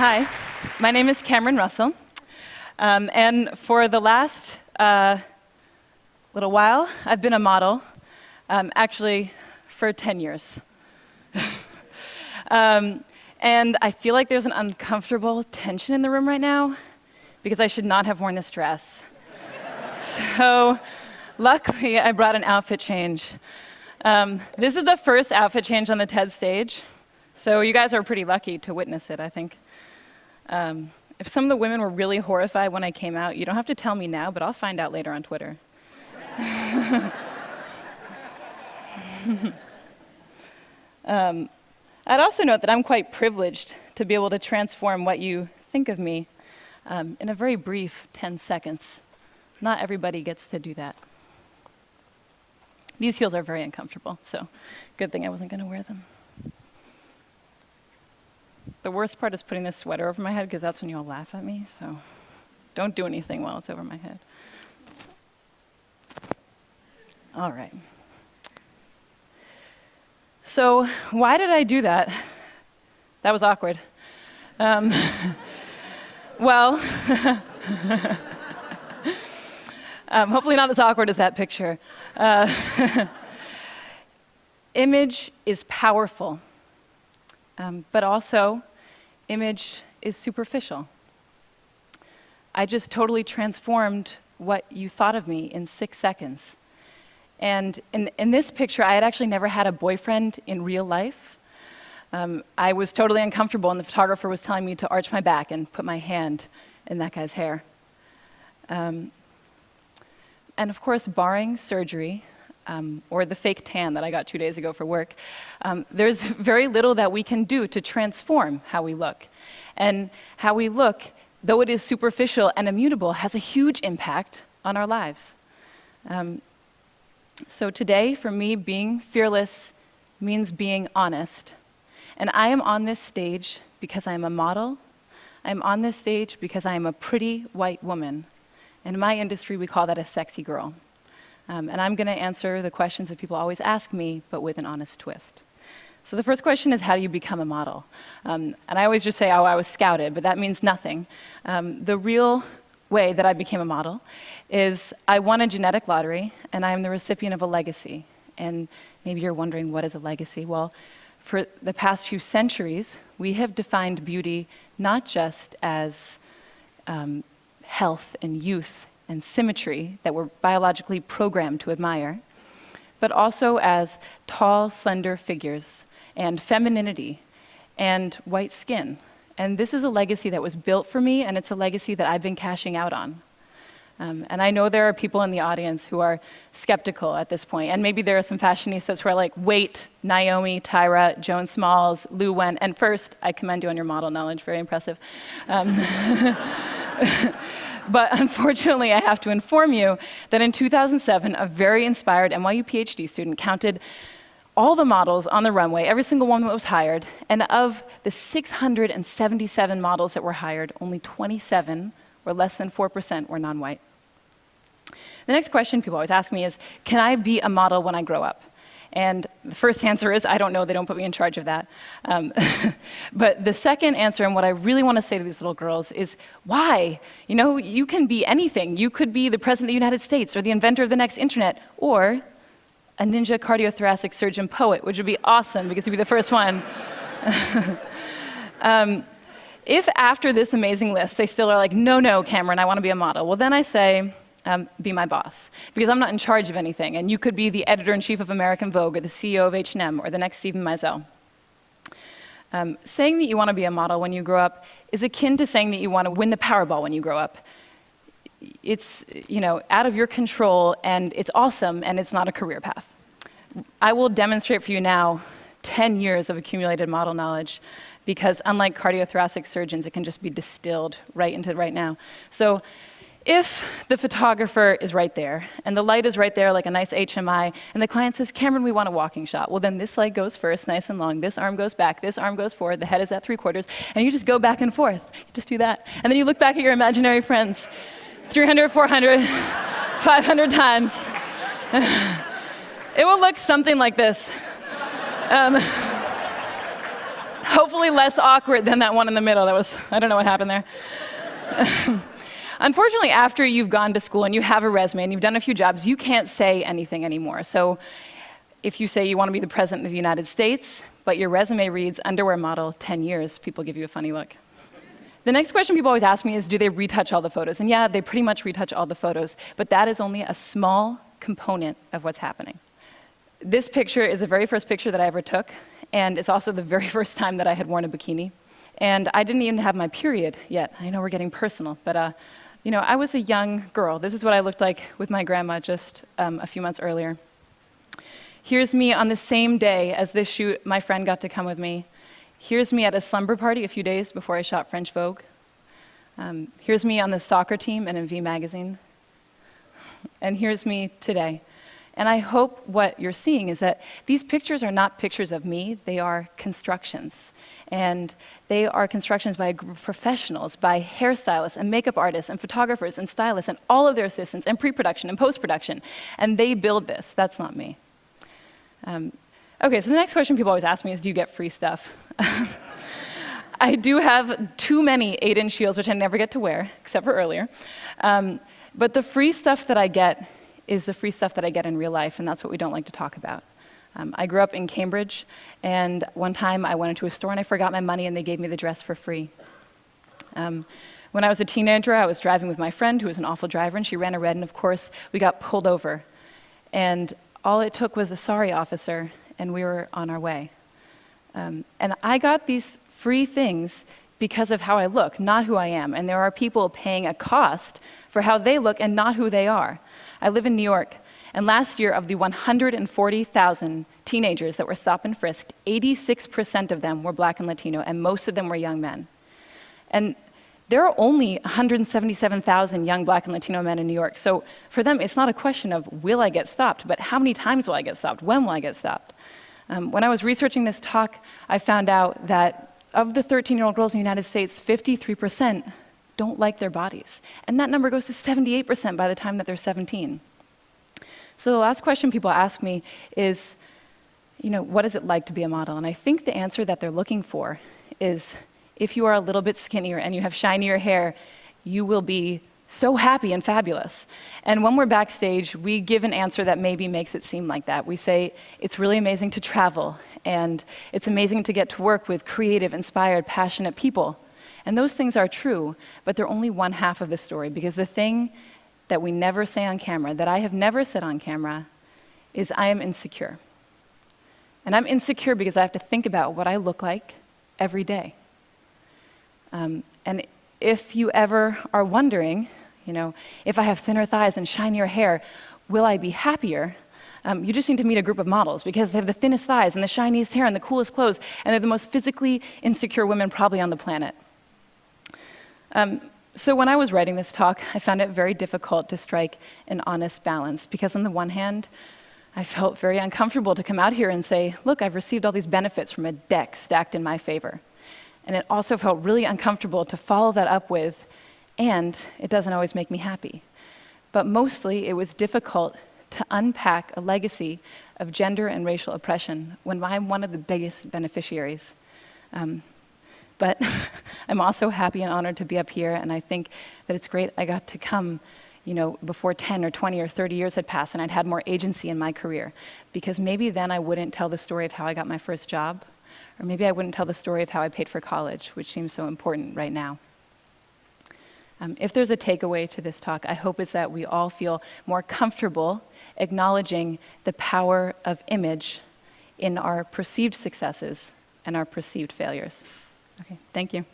Hi, my name is Cameron Russell, and for the last little while, I've been a model, actually for 10 years. And I feel like there's an uncomfortable tension in the room right now, because I should not have worn this dress. So, luckily, I brought an outfit change. This is the first outfit change on the TED stage, so you guys are pretty lucky to witness it, I think. If some of the women were really horrified when I came out, you don't have to tell me now, but I'll find out later on Twitter. I'd also note that I'm quite privileged to be able to transform what you think of me in a very brief 10 seconds. Not everybody gets to do that. These heels are very uncomfortable, so good thing I wasn't going to wear them. The worst part is putting this sweater over my head, because that's when you all laugh at me, so don't do anything while it's over my head. All right. So why did I do that? That was awkward. Well, hopefully not as awkward as that picture. Image is powerful, but also image is superficial. I just totally transformed what you thought of me in 6 seconds. And in this picture, I had actually never had a boyfriend in real life. I was totally uncomfortable, and the photographer was telling me to arch my back and put my hand in that guy's hair. And of course, barring surgery, or the fake tan that I got 2 days ago for work, there's very little that we can do to transform how we look. And how we look, though it is superficial and immutable, has a huge impact on our lives. So today, for me, being fearless means being honest. And I am on this stage because I am a model. I'm on this stage because I am a pretty white woman. In my industry, we call that a sexy girl. And I'm going to answer the questions that people always ask me, but with an honest twist. So the first question is, how do you become a model? And I always just say, oh, I was scouted, but that means nothing. The real way that I became a model is I won a genetic lottery, and I am the recipient of a legacy. And maybe you're wondering, what is a legacy? Well, for the past few centuries, we have defined beauty not just as health and youth and symmetry that we're biologically programmed to admire, but also as tall, slender figures and femininity and white skin. And this is a legacy that was built for me, and it's a legacy that I've been cashing out on. And I know there are people in the audience who are skeptical at this point, and maybe there are some fashionistas who are like, wait, Naomi, Tyra, Joan Smalls, Lou Wen, and first, I commend you on your model knowledge, very impressive. But unfortunately, I have to inform you that in 2007, a very inspired NYU PhD student counted all the models on the runway, every single one that was hired, and of the 677 models that were hired, only 27, or less than 4%, were non-white. The next question people always ask me is, can I be a model when I grow up? And the first answer is, I don't know, they don't put me in charge of that. But the second answer, and what I really want to say to these little girls, is why? You know, you can be anything. You could be the President of the United States, or the inventor of the next internet, or a ninja cardiothoracic surgeon poet, which would be awesome, because you'd be the first one. If after this amazing list, they still are like, no, Cameron, I want to be a model, well, then I say, be my boss, because I'm not in charge of anything, and you could be the editor-in-chief of American Vogue, or the CEO of H&M, or the next Stephen Meisel. Saying that you want to be a model when you grow up is akin to saying that you want to win the Powerball when you grow up. It's, you know, out of your control, and it's awesome, and it's not a career path. I will demonstrate for you now 10 years of accumulated model knowledge, because unlike cardiothoracic surgeons, it can just be distilled right into right now. So if the photographer is right there, and the light is right there like a nice HMI, and the client says, Cameron, we want a walking shot, well, then this leg goes first, nice and long, this arm goes back, this arm goes forward, the head is at 3/4, and you just go back and forth. You just do that. And then you look back at your imaginary friends, 300, 400, 500 times. It will look something like this. Hopefully less awkward than that one in the middle. That was, I don't know what happened there. Unfortunately, after you've gone to school and you have a resume and you've done a few jobs, you can't say anything anymore. So if you say you want to be the president of the United States, but your resume reads underwear model 10 years, people give you a funny look. The next question people always ask me is, do they retouch all the photos? And yeah, they pretty much retouch all the photos, but that is only a small component of what's happening. This picture is the very first picture that I ever took, and it's also the very first time that I had worn a bikini. And I didn't even have my period yet. I know we're getting personal, but you know, I was a young girl. This is what I looked like with my grandma just a few months earlier. Here's me on the same day as this shoot. My friend got to come with me. Here's me at a slumber party a few days before I shot French Vogue. Here's me on the soccer team and in V magazine. And here's me today. And I hope what you're seeing is that these pictures are not pictures of me, they are constructions. And they are constructions by a group of professionals, by hairstylists and makeup artists and photographers and stylists and all of their assistants and pre-production and post-production. And they build this, that's not me. Okay, so the next question people always ask me is, do you get free stuff? I do have too many 8-inch heels, which I never get to wear, except for earlier. But the free stuff that I get is the free stuff that I get in real life, and that's what we don't like to talk about. I grew up in Cambridge, and one time I went into a store and I forgot my money and they gave me the dress for free. When I was a teenager, I was driving with my friend who was an awful driver, and she ran a red, and of course, we got pulled over. And all it took was a sorry officer, and we were on our way. And I got these free things because of how I look, not who I am. And there are people paying a cost for how they look and not who they are. I live in New York, and last year, of the 140,000 teenagers that were stopped and frisked, 86% of them were Black and Latino, and most of them were young men. And there are only 177,000 young Black and Latino men in New York, so for them, it's not a question of will I get stopped, but how many times will I get stopped? When will I get stopped? When I was researching this talk, I found out that of the 13-year-old girls in the United States, 53% don't like their bodies. And that number goes to 78% by the time that they're 17. So the last question people ask me is, you know, what is it like to be a model? And I think the answer that they're looking for is, if you are a little bit skinnier and you have shinier hair, you will be so happy and fabulous. And when we're backstage, we give an answer that maybe makes it seem like that. We say, it's really amazing to travel, and it's amazing to get to work with creative, inspired, passionate people. And those things are true, but they're only one half of the story, because the thing that we never say on camera, that I have never said on camera, is I am insecure. And I'm insecure because I have to think about what I look like every day. And if you ever are wondering, you know, if I have thinner thighs and shinier hair, will I be happier? You just need to meet a group of models, because they have the thinnest thighs and the shiniest hair and the coolest clothes, and they're the most physically insecure women probably on the planet. So when I was writing this talk, I found it very difficult to strike an honest balance, because on the one hand, I felt very uncomfortable to come out here and say, look, I've received all these benefits from a deck stacked in my favor. And it also felt really uncomfortable to follow that up with, and it doesn't always make me happy. But mostly, it was difficult to unpack a legacy of gender and racial oppression when I'm one of the biggest beneficiaries. But I'm also happy and honored to be up here, and I think that it's great I got to come, you know, before 10 or 20 or 30 years had passed and I'd had more agency in my career. Because maybe then I wouldn't tell the story of how I got my first job, or maybe I wouldn't tell the story of how I paid for college, which seems so important right now. If there's a takeaway to this talk, I hope it's that we all feel more comfortable acknowledging the power of image in our perceived successes and our perceived failures. Okay, thank you.